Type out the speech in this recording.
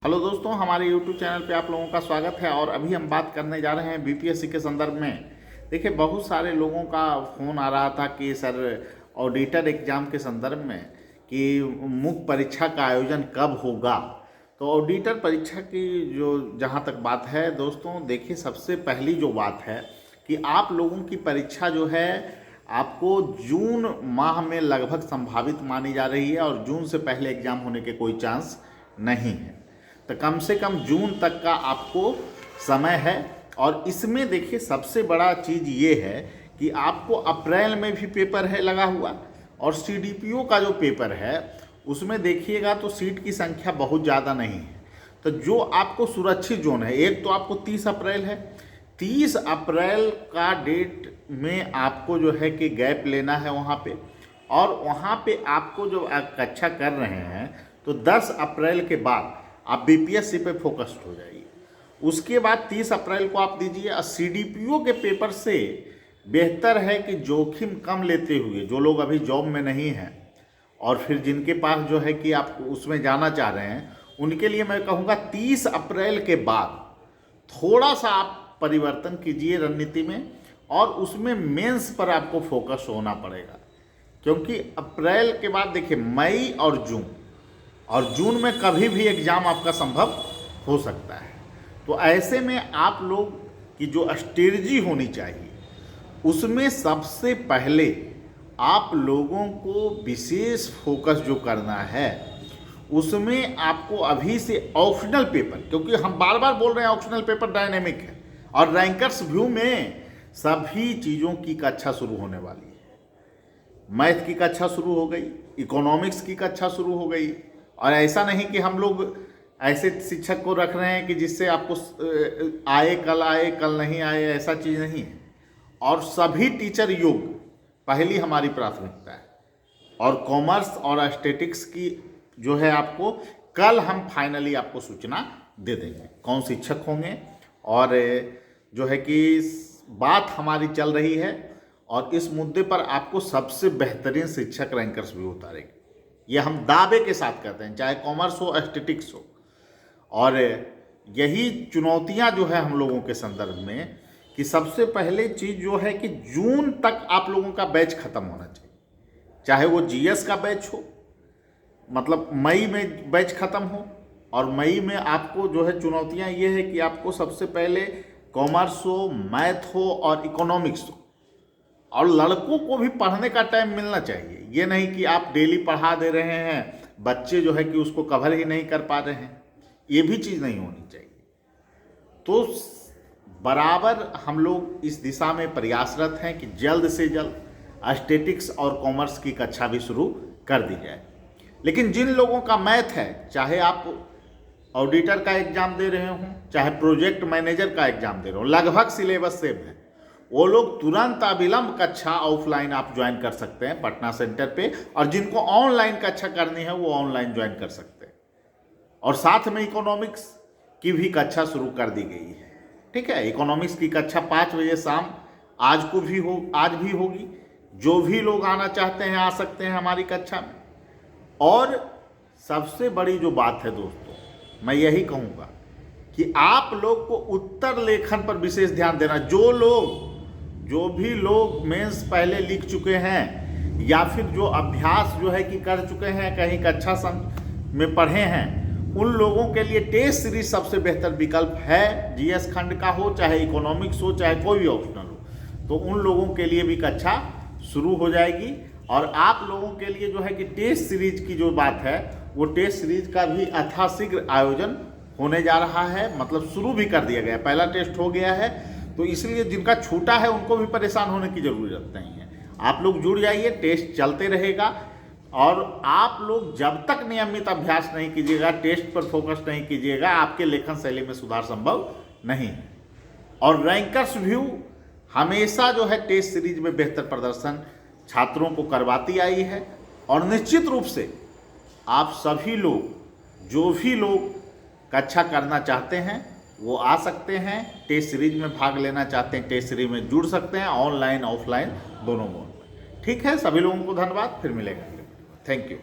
Hello दोस्तों, हमारे YouTube channel पे आप लोगों का स्वागत है। और अभी हम बात करने जा रहे हैं बीपीएससी के संदर्भ में। देखिए, बहुत सारे लोगों का फ़ोन आ रहा था कि सर ऑडिटर एग्ज़ाम के संदर्भ में कि मुख्य परीक्षा का आयोजन कब होगा। तो ऑडिटर परीक्षा की जो जहाँ तक बात है दोस्तों, देखिए सबसे पहली जो बात है कि आप लोगों की परीक्षा जो है आपको जून माह में लगभग संभावित मानी जा रही है और जून से पहले एग्ज़ाम होने के कोई चांस नहीं है। तो कम से कम जून तक का आपको समय है। और इसमें देखिए सबसे बड़ा चीज़ ये है कि आपको अप्रैल में भी पेपर है लगा हुआ, और सीडीपीओ का जो पेपर है उसमें देखिएगा तो सीट की संख्या बहुत ज़्यादा नहीं है। तो जो आपको सुरक्षित जोन है, एक तो आपको 30 अप्रैल है, 30 अप्रैल का डेट में आपको जो है कि गैप लेना है वहाँ पे। और वहाँ पे आपको जो कक्षा कर रहे हैं तो 10 अप्रैल के बाद आप बीपीएससी पे फोकस्ड हो जाइए। उसके बाद 30 अप्रैल को आप दीजिए। और सीडीपीओ के पेपर से बेहतर है कि जोखिम कम लेते हुए जो लोग अभी जॉब में नहीं हैं और फिर जिनके पास जो है कि आप उसमें जाना चाह रहे हैं, उनके लिए मैं कहूँगा 30 अप्रैल के बाद थोड़ा सा आप परिवर्तन कीजिए रणनीति में, और उसमें मेंस पर आपको फोकस होना पड़ेगा। क्योंकि अप्रैल के बाद देखिए मई और जून में कभी भी एग्ज़ाम आपका संभव हो सकता है। तो ऐसे में आप लोग की जो स्ट्रेटजी होनी चाहिए उसमें सबसे पहले आप लोगों को विशेष फोकस जो करना है उसमें आपको अभी से ऑप्शनल पेपर, क्योंकि हम बार बार बोल रहे हैं ऑप्शनल पेपर डायनेमिक है और रैंकर्स व्यू में सभी चीज़ों की कक्षा शुरू होने वाली है। मैथ की कक्षा शुरू हो गई, इकोनॉमिक्स की कक्षा शुरू हो गई। और ऐसा नहीं कि हम लोग ऐसे शिक्षक को रख रहे हैं कि जिससे आपको आए कल नहीं आए, ऐसा चीज़ नहीं है। और सभी टीचर योग पहली हमारी प्राथमिकता है। और कॉमर्स और एस्थेटिक्स की जो है आपको कल हम फाइनली आपको सूचना दे देंगे कौन शिक्षक होंगे। और जो है कि बात हमारी चल रही है और इस मुद्दे पर आपको सबसे बेहतरीन शिक्षक रैंकर्स भी उतारेंगे, ये हम दावे के साथ कहते हैं, चाहे कॉमर्स हो एस्थेटिक्स हो। और यही चुनौतियां जो है हम लोगों के संदर्भ में कि सबसे पहले चीज़ जो है कि जून तक आप लोगों का बैच खत्म होना चाहिए। चाहे वो जीएस का बैच हो, मतलब मई में बैच खत्म हो। और मई में आपको जो है चुनौतियां ये है कि आपको सबसे पहले कॉमर्स हो, मैथ हो और इकोनॉमिक्स हो। और लड़कों को भी पढ़ने का टाइम मिलना चाहिए। ये नहीं कि आप डेली पढ़ा दे रहे हैं, बच्चे जो है कि उसको कवर ही नहीं कर पा रहे हैं, ये भी चीज़ नहीं होनी चाहिए। तो बराबर हम लोग इस दिशा में प्रयासरत हैं कि जल्द से जल्द एस्थेटिक्स और कॉमर्स की कक्षा भी शुरू कर दी जाए। लेकिन जिन लोगों का मैथ है, चाहे आप ऑडिटर का एग्ज़ाम दे रहे हों, चाहे प्रोजेक्ट मैनेजर का एग्ज़ाम दे रहे हो, लगभग सिलेबस सेम है, वो लोग तुरंत अविलंब कक्षा ऑफलाइन आप ज्वाइन कर सकते हैं पटना सेंटर पे। और जिनको ऑनलाइन कक्षा करनी है वो ऑनलाइन ज्वाइन कर सकते हैं। और साथ में इकोनॉमिक्स की भी कक्षा शुरू कर दी गई है। ठीक है, इकोनॉमिक्स की कक्षा 5 बजे शाम आज भी होगी। जो भी लोग आना चाहते हैं आ सकते हैं हमारी कक्षा में। और सबसे बड़ी जो बात है दोस्तों, मैं यही कहूँगा कि आप लोग को उत्तर लेखन पर विशेष ध्यान देना। जो भी लोग मेंस पहले लिख चुके हैं या फिर जो अभ्यास जो है कि कर चुके हैं, कहीं कक्षा में पढ़े हैं, उन लोगों के लिए टेस्ट सीरीज सबसे बेहतर विकल्प है। जीएस खंड का हो, चाहे इकोनॉमिक्स हो, चाहे कोई भी ऑप्शनल हो, तो उन लोगों के लिए भी कक्षा शुरू हो जाएगी। और आप लोगों के लिए जो है कि टेस्ट सीरीज की जो बात है, वो टेस्ट सीरीज का भी यथाशीघ्र आयोजन होने जा रहा है। मतलब शुरू भी कर दिया गया, पहला टेस्ट हो गया है। तो इसलिए जिनका छूटा है उनको भी परेशान होने की ज़रूरत नहीं है। आप लोग जुड़ जाइए, टेस्ट चलते रहेगा। और आप लोग जब तक नियमित अभ्यास नहीं कीजिएगा, टेस्ट पर फोकस नहीं कीजिएगा, आपके लेखन शैली में सुधार संभव नहीं है। और रैंकर्स व्यू हमेशा जो है टेस्ट सीरीज में बेहतर प्रदर्शन छात्रों को करवाती आई है। और निश्चित रूप से आप सभी लोग, जो भी लोग कक्षा करना चाहते हैं, वो आ सकते हैं। टेस्ट सीरीज में भाग लेना चाहते हैं, टेस्ट सीरीज में जुड़ सकते हैं, ऑनलाइन ऑफलाइन दोनों मोड में। ठीक है, सभी लोगों को धन्यवाद। फिर मिलेंगे। Thank you.